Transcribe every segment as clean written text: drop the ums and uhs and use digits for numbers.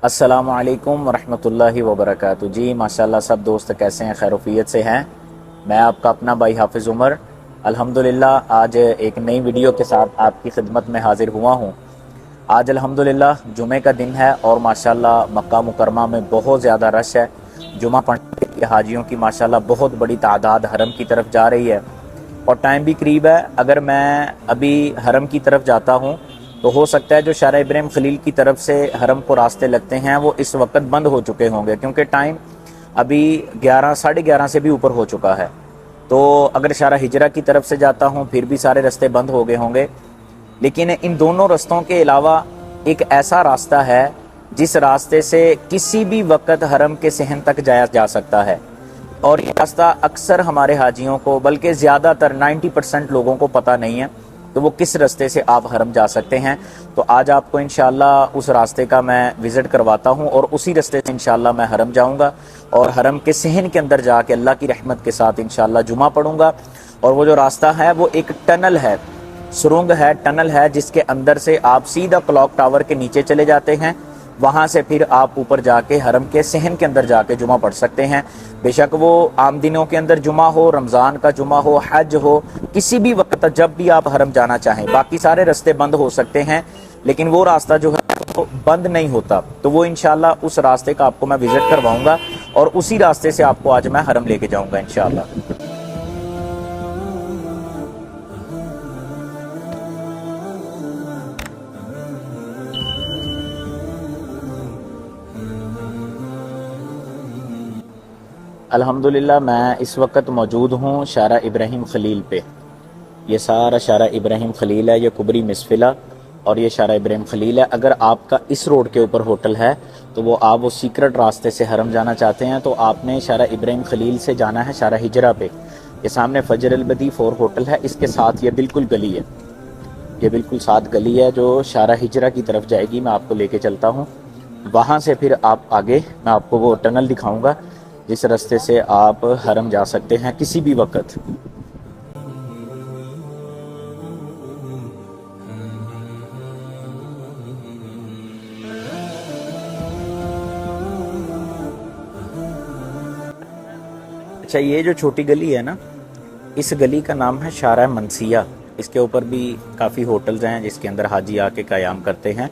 अस्सलामु अलैकुम वरहमतुल्लाहि वबरकातुहू। जी माशाल्लाह, सब दोस्त कैसे हैं? खैरोफियत से हैं। मैं आपका अपना भाई हाफिज़ उमर अल्हम्दुलिल्लाह आज एक नई वीडियो के साथ आपकी खिदमत में हाज़िर हुआ हूँ। आज अल्हम्दुलिल्लाह जुमे का दिन है और माशाल्लाह मक्का मुकरमा में बहुत ज़्यादा रश है। जुमा पढ़ने के लिए हाजियों की माशाल्लाह बहुत बड़ी तादाद हरम की तरफ जा रही है और टाइम भी करीब है। अगर मैं अभी हरम की तरफ जाता हूँ तो हो सकता है जो शारा इब्राहिम खलील की तरफ से हरम को रास्ते लगते हैं वो इस वक्त बंद हो चुके होंगे, क्योंकि टाइम अभी 11 साढ़े 11 से भी ऊपर हो चुका है। तो अगर शारा हिजरा की तरफ से जाता हूँ फिर भी सारे रास्ते बंद हो गए होंगे। लेकिन इन दोनों रास्तों के अलावा एक ऐसा रास्ता है जिस रास्ते से किसी भी वक्त हरम के सहन तक जाया जा सकता है और ये रास्ता अक्सर हमारे हाजियों को, बल्कि ज़्यादातर 90% लोगों को पता नहीं है तो वो किस रास्ते से आप हरम जा सकते हैं। तो आज आपको इंशाल्लाह उस रास्ते का मैं विज़िट करवाता हूं और उसी रास्ते से इंशाल्लाह मैं हरम जाऊंगा और हरम के सहन के अंदर जाके अल्लाह की रहमत के साथ इंशाल्लाह जुमा पढ़ूंगा। और वो जो रास्ता है वो एक टनल है, सुरंग है, टनल है, जिसके अंदर से आप सीधा क्लॉक टावर के नीचे चले जाते हैं। वहाँ से फिर आप ऊपर जाके हरम के सहन के अंदर जाके जुमा पढ़ सकते हैं। बेशक वो आम दिनों के अंदर जुमा हो, रमज़ान का जुमा हो, हज हो, किसी भी वक्त जब भी आप हरम जाना चाहें। बाकी सारे रास्ते बंद हो सकते हैं लेकिन वो रास्ता जो है वो बंद नहीं होता। तो वो इंशाल्लाह उस रास्ते का आपको मैं विज़िट करवाऊंगा और उसी रास्ते से आपको आज मैं हरम लेके जाऊंगा इंशाल्लाह। अल्हम्दुलिल्लाह मैं इस वक्त मौजूद हूँ शारा इब्राहिम खलील पे। ये सारा शारा इब्राहिम खलील है, ये कुबरी मिसफिला और ये शारा इब्राहिम खलील है। अगर आपका इस रोड के ऊपर होटल है तो वो सीक्रेट रास्ते से हरम जाना चाहते हैं तो आपने शारा इब्राहिम खलील से जाना है शारा हिजरा पे। ये सामने फजर अल बदी 4 होटल है, इसके साथ ये बिल्कुल गली है, ये बिल्कुल साथ गली है जो शारा हिजरा की तरफ जाएगी। मैं आपको लेके चलता हूँ वहाँ से, फिर आप आगे मैं आपको वो टनल दिखाऊँगा जिस रास्ते से आप हरम जा सकते हैं किसी भी वक्त। अच्छा, ये जो छोटी गली है ना, इस गली का नाम है शारा मनसिया। इसके ऊपर भी काफ़ी होटल्स हैं जिसके अंदर हाजी आके क़याम करते हैं।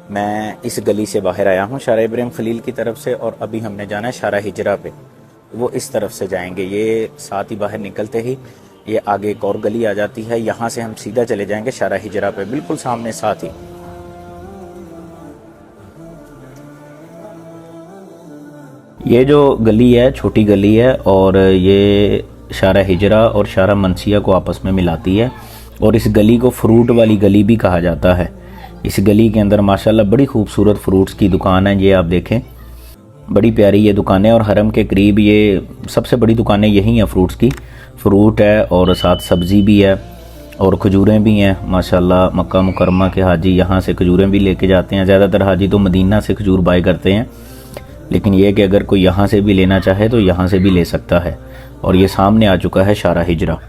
मैं इस गली से बाहर आया हूँ शारा इब्राहिम खलील की तरफ से और अभी हमने जाना है शारा हिजरा पे। वो इस तरफ से जाएंगे, ये साथ ही बाहर निकलते ही ये आगे एक और गली आ जाती है, यहाँ से हम सीधा चले जाएंगे शारा हिजरा पे, बिल्कुल सामने साथ ही। ये जो गली है छोटी गली है और ये शारा हिजरा और शारा मनसिया को आपस में मिलाती है और इस गली को फ्रूट वाली गली भी कहा जाता है। इस गली के अंदर माशाल्लाह बड़ी खूबसूरत फ्रूट्स की दुकान है, ये आप देखें, बड़ी प्यारी ये दुकानें। और हरम के करीब ये सबसे बड़ी दुकानें यही हैं फ्रूट्स की। फ्रूट है और साथ सब्ज़ी भी है और खजूरें भी हैं माशाल्लाह। मक्का मुकरमा के हाजी यहाँ से खजूरें भी लेके जाते हैं। ज़्यादातर हाजी तो मदीना से खजूर बाय करते हैं, लेकिन ये कि अगर कोई यहाँ से भी लेना चाहे तो यहाँ से भी ले सकता है। और ये सामने आ चुका है शारा हिजरा।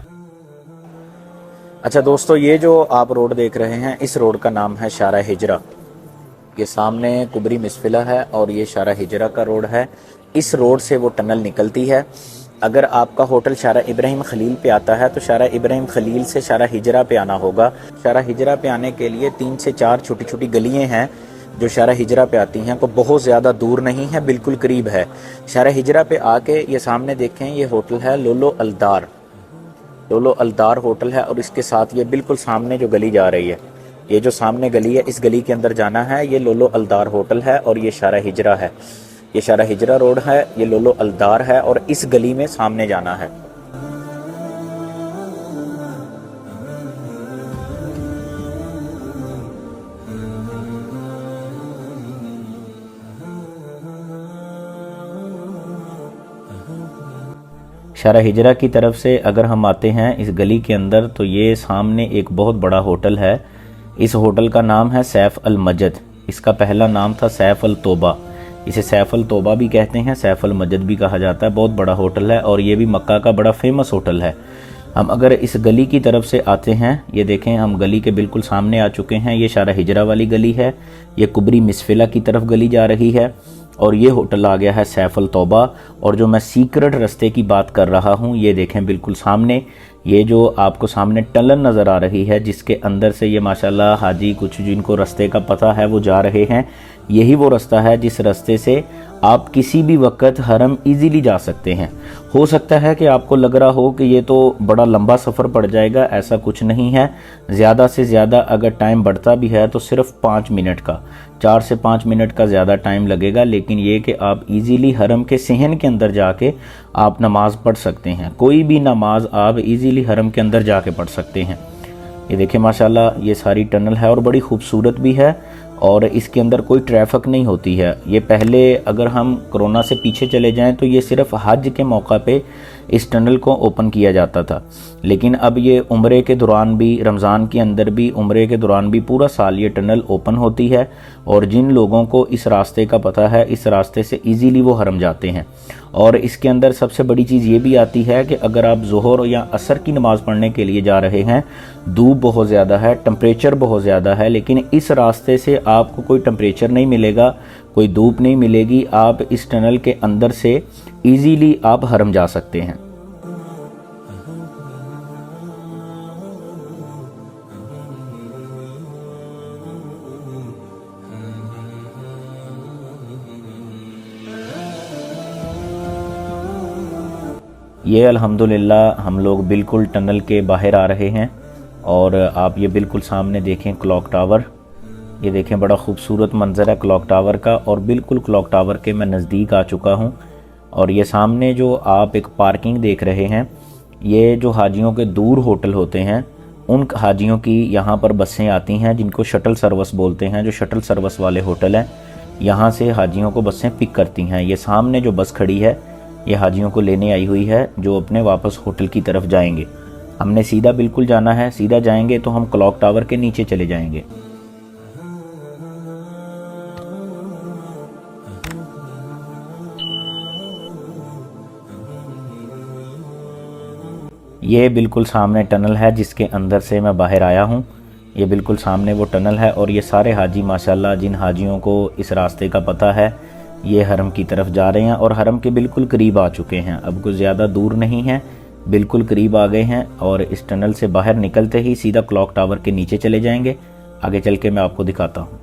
अच्छा दोस्तों, ये जो आप रोड देख रहे हैं इस रोड का नाम है शारा हिजरा। ये सामने कुबरी मिसफिला है और ये शारा हिजरा का रोड है। इस रोड से वो टनल निकलती है। अगर आपका होटल शारा इब्राहिम खलील पे आता है तो शारा इब्राहिम खलील से शारा हिजरा पे आना होगा। शारा हिजरा पे आने के लिए 3 से 4 छोटी छोटी गलियाँ हैं जो शारा हिजरा पे आती हैं, को बहुत ज़्यादा दूर नहीं है, बिल्कुल करीब है। शारा हिजरा पे आके ये सामने देखें, ये होटल है लोलो अलदार। लोलो अलदार होटल है और इसके साथ ये बिल्कुल सामने जो गली जा रही है, ये जो सामने गली है, इस गली के अंदर जाना है। ये लोलो अलदार होटल है और ये शारा हिजरा है। ये शारा हिजरा रोड है, ये लोलो अलदार है और इस गली में सामने जाना है। शारा हिजरा की तरफ से अगर हम आते हैं इस गली के अंदर तो ये सामने एक बहुत बड़ा होटल है। इस होटल का नाम है सैफ अल मजद। इसका पहला नाम था सैफ अल तोबा। इसे सैफ अल तोबा भी कहते हैं, सैफ अल मजद भी कहा जाता है। बहुत बड़ा होटल है और ये भी मक्का का बड़ा फेमस होटल है। हम अगर इस गली की तरफ से आते हैं, ये देखें हम गली के बिल्कुल सामने आ चुके हैं। ये शारा हिजरा वाली गली है, ये कुबरी मिसफिला की तरफ गली जा रही है और ये होटल आ गया है सैफुल तौबा। और जो मैं सीक्रेट रास्ते की बात कर रहा हूँ, ये देखें बिल्कुल सामने, ये जो आपको सामने टनल नज़र आ रही है जिसके अंदर से ये माशाल्लाह हाजी कुछ जिनको रास्ते का पता है वो जा रहे हैं। यही वो रास्ता है जिस रास्ते से आप किसी भी वक्त हरम इजीली जा सकते हैं। हो सकता है कि आपको लग रहा हो कि ये तो बड़ा लंबा सफ़र पड़ जाएगा, ऐसा कुछ नहीं है। ज़्यादा से ज़्यादा अगर टाइम बढ़ता भी है तो सिर्फ 5 मिनट का, 4 से 5 मिनट का ज़्यादा टाइम लगेगा, लेकिन ये कि आप इजीली हरम के सहन के अंदर जाके आप नमाज़ पढ़ सकते हैं। कोई भी नमाज आप इजीली हरम के अंदर जाके पढ़ सकते हैं। ये देखिए माशाल्लाह ये सारी टनल है और बड़ी खूबसूरत भी है और इसके अंदर कोई ट्रैफिक नहीं होती है। ये पहले अगर हम कोरोना से पीछे चले जाएं तो ये सिर्फ हज के मौका पे इस टनल को ओपन किया जाता था, लेकिन अब ये उम्रे के दौरान भी, रमज़ान के अंदर भी, उम्रे के दौरान भी पूरा साल ये टनल ओपन होती है। और जिन लोगों को इस रास्ते का पता है, इस रास्ते से इजीली वो हरम जाते हैं। और इसके अंदर सबसे बड़ी चीज़ ये भी आती है कि अगर आप ज़ोहर या असर की नमाज़ पढ़ने के लिए जा रहे हैं, धूप बहुत ज़्यादा है, टेम्परेचर बहुत ज़्यादा है, लेकिन इस रास्ते से आपको कोई टेम्परेचर नहीं मिलेगा, कोई धूप नहीं मिलेगी। आप इस टनल के अंदर से इजीली आप हरम जा सकते हैं। ये अल्हम्दुलिल्लाह हम लोग बिल्कुल टनल के बाहर आ रहे हैं और आप ये बिल्कुल सामने देखें क्लॉक टावर। ये देखें बड़ा खूबसूरत मंज़र है क्लॉक टावर का और बिल्कुल क्लॉक टावर के मैं नज़दीक आ चुका हूँ। और ये सामने जो आप एक पार्किंग देख रहे हैं, ये जो हाजियों के दूर होटल होते हैं उन हाजियों की यहाँ पर बसें आती हैं जिनको शटल सर्विस बोलते हैं। जो शटल सर्विस वाले होटल हैं यहाँ से हाजियों को बसें पिक करती हैं। ये सामने जो बस खड़ी है ये हाजियों को लेने आई हुई है जो अपने वापस होटल की तरफ जाएंगे। हमने सीधा बिल्कुल जाना है, सीधा जाएंगे तो हम क्लॉक टावर के नीचे चले जाएंगे। ये बिल्कुल सामने टनल है जिसके अंदर से मैं बाहर आया हूँ। ये बिल्कुल सामने वो टनल है और ये सारे हाजी माशाल्लाह, जिन हाजियों को इस रास्ते का पता है, ये हरम की तरफ जा रहे हैं और हरम के बिल्कुल करीब आ चुके हैं। अब कुछ ज़्यादा दूर नहीं है, बिल्कुल करीब आ गए हैं और इस टनल से बाहर निकलते ही सीधा क्लॉक टावर के नीचे चले जाएंगे। आगे चल के मैं आपको दिखाता हूँ।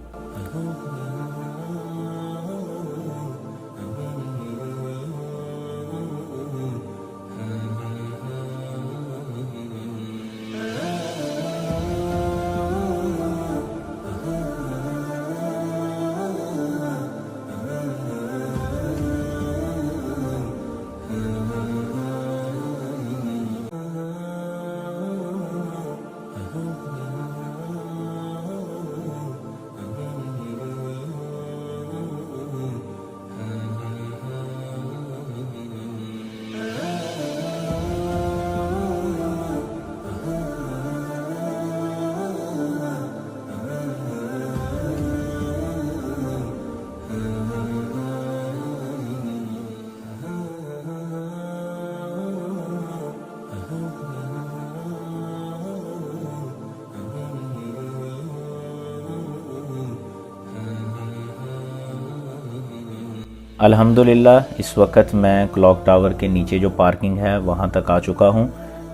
अल्हम्दुलिल्लाह इस वक्त मैं क्लॉक टावर के नीचे जो पार्किंग है वहाँ तक आ चुका हूँ।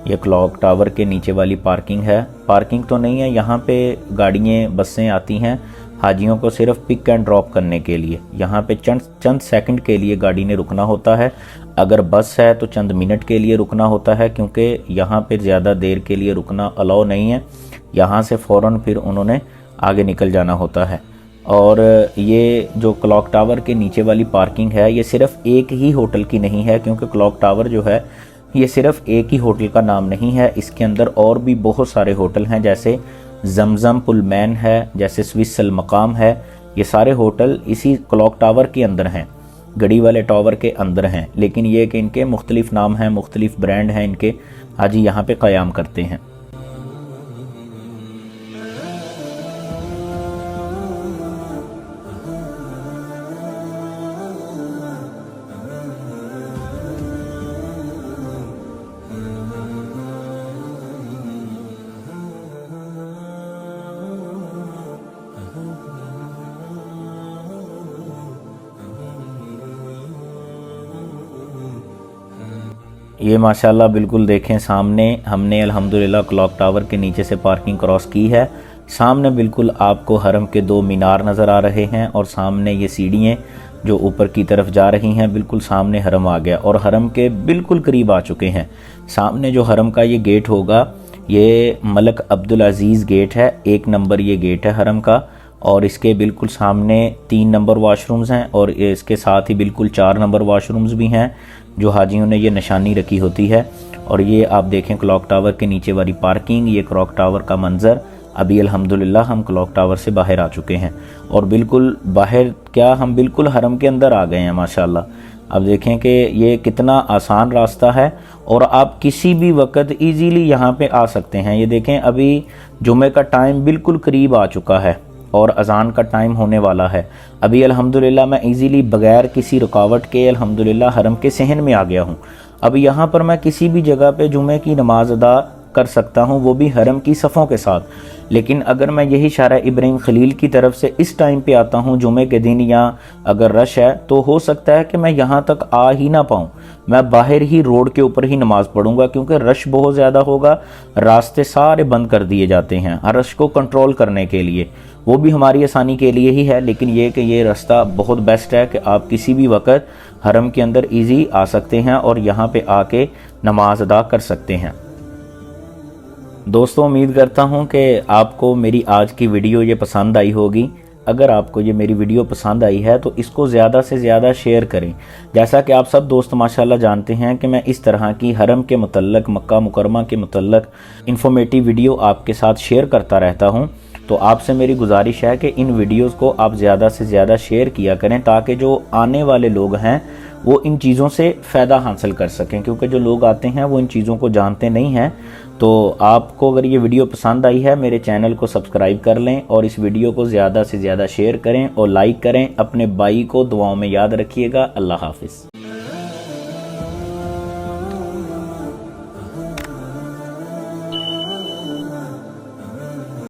ये क्लॉक टावर के नीचे वाली पार्किंग है। पार्किंग तो नहीं है, यहाँ पे गाड़ियाँ बसें आती हैं हाजियों को सिर्फ पिक एंड ड्रॉप करने के लिए। यहाँ पे चंद सेकंड के लिए गाड़ी ने रुकना होता है। अगर बस है तो चंद मिनट के लिए रुकना होता है, क्योंकि यहाँ पे ज़्यादा देर के लिए रुकना अलाउ नहीं है। यहाँ से फ़ौरन फिर उन्होंने आगे निकल जाना होता है। और ये जो क्लॉक टावर के नीचे वाली पार्किंग है ये सिर्फ एक ही होटल की नहीं है, क्योंकि क्लॉक टावर जो है ये सिर्फ एक ही होटल का नाम नहीं है। इसके अंदर और भी बहुत सारे होटल हैं, जैसे जमजम पुलमैन है, जैसे स्विस अल मकाम है। ये सारे होटल इसी क्लॉक टावर के अंदर हैं, गड़ी वाले टावर के अंदर हैं, लेकिन ये कि इनके मुख्तलिफ नाम हैं, मुख्तलिफ ब्रांड हैं इनके। हाजी यहाँ पे क़याम करते हैं। ये माशाल्लाह बिल्कुल देखें सामने हमने अल्हम्दुलिल्लाह क्लॉक टावर के नीचे से पार्किंग क्रॉस की है। सामने बिल्कुल आपको हरम के 2 मीनार नज़र आ रहे हैं और सामने ये सीढ़ियाँ जो ऊपर की तरफ जा रही हैं, बिल्कुल सामने हरम आ गया और हरम के बिल्कुल करीब आ चुके हैं। सामने जो हरम का ये गेट होगा ये मलक अब्दुल अज़ीज़ गेट है, 1 नंबर ये गेट है हरम का, और इसके बिल्कुल सामने 3 नंबर वाशरूम्स हैं और इसके साथ ही बिल्कुल 4 नंबर वाशरूम्स भी हैं जो हाजियों ने ये निशानी रखी होती है। और ये आप देखें क्लॉक टावर के नीचे वाली पार्किंग, ये क्लॉक टावर का मंज़र। अभी अल्हम्दुलिल्लाह हम क्लॉक टावर से बाहर आ चुके हैं और बिल्कुल बाहर क्या हम बिल्कुल हरम के अंदर आ गए हैं माशाल्लाह। अब देखें कि ये कितना आसान रास्ता है और आप किसी भी वक्त इजीली यहाँ पे आ सकते हैं। ये देखें अभी जुमे का टाइम बिल्कुल करीब आ चुका है और अज़ान का टाइम होने वाला है। अभी अल्हम्दुलिल्लाह मैं इजीली बगैर किसी रुकावट के अल्हम्दुलिल्लाह हरम के सहन में आ गया हूँ। अब यहाँ पर मैं किसी भी जगह पे जुमे की नमाज अदा कर सकता हूँ, वो भी हरम की सफ़ों के साथ। लेकिन अगर मैं यही शारा इब्राहिम खलील की तरफ से इस टाइम पे आता हूँ जुमे के दिन या अगर रश है, तो हो सकता है कि मैं यहाँ तक आ ही ना पाऊँ। मैं बाहर ही रोड के ऊपर ही नमाज़ पढ़ूंगा क्योंकि रश बहुत ज़्यादा होगा, रास्ते सारे बंद कर दिए जाते हैं रश को कंट्रोल करने के लिए। वो भी हमारी आसानी के लिए ही है, लेकिन ये कि ये रास्ता बहुत बेस्ट है कि आप किसी भी वक्त हरम के अंदर ईजी आ सकते हैं और यहाँ पे आके नमाज अदा कर सकते हैं। दोस्तों उम्मीद करता हूँ कि आपको मेरी आज की वीडियो ये पसंद आई होगी। अगर आपको ये मेरी वीडियो पसंद आई है तो इसको ज़्यादा से ज़्यादा शेयर करें। जैसा कि आप सब दोस्त माशाल्लाह जानते हैं कि मैं इस तरह की हरम के मुतल्लक, मक्का मुकरमा के मुतल्लक इन्फॉर्मेटिव वीडियो आपके साथ शेयर करता रहता हूँ। तो आपसे मेरी गुजारिश है कि इन वीडियोज़ को आप ज़्यादा से ज़्यादा शेयर किया करें ताकि जो आने वाले लोग हैं वो इन चीज़ों से फ़ायदा हासिल कर सकें, क्योंकि जो लोग आते हैं वो इन चीज़ों को जानते नहीं हैं। तो आपको अगर ये वीडियो पसंद आई है मेरे चैनल को सब्सक्राइब कर लें और इस वीडियो को ज़्यादा से ज़्यादा शेयर करें और लाइक करें। अपने भाई को दुआओं में याद रखिएगा। अल्लाह हाफिज़।